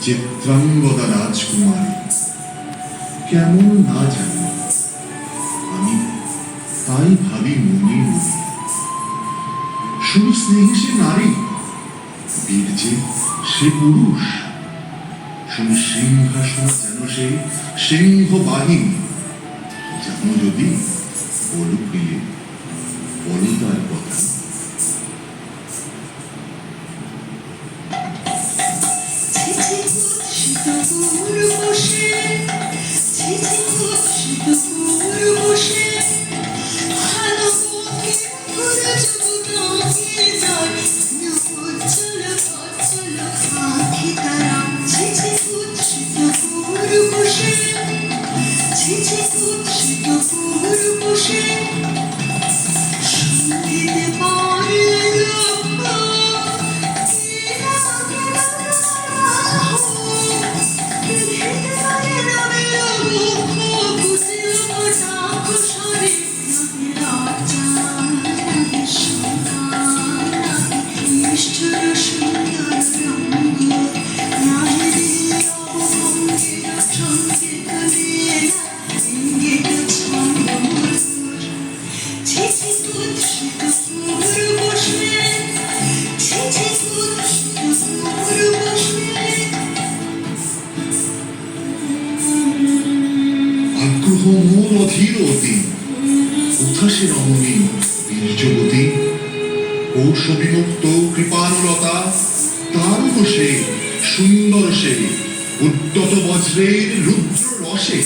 চিত্রাঙ্গদা রাজকুমারী, কেমন না জানি আমি তাই ভাবি মনে মনে। শুধু স্নেহে সে নারী, বীর্যে সে পুরুষ। শুধু সিংহাসন যেন সে সিংহ বাহিনী। যেন যদি বলো প্রিয়ে, বলো তার কথা। আগ্রহ মন অধীর অতি, উচ্ছ্বাসে রমণী বীর্যবতী, পৌষ বিমুক্ত কৃপানুলতা, তারুণ সে, সুন্দর সে, উদ্যত বজ্রের রুদ্র রসে।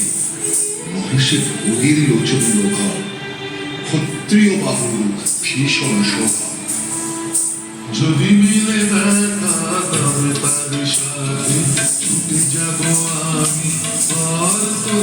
মহেশের অধীর লোচন লোভা, ক্ষত্রিয় বাহুর ভীষণ শোভা। যদি মিলে দেখা তবে তার সাথে ছুটে যাব আমি, আর তো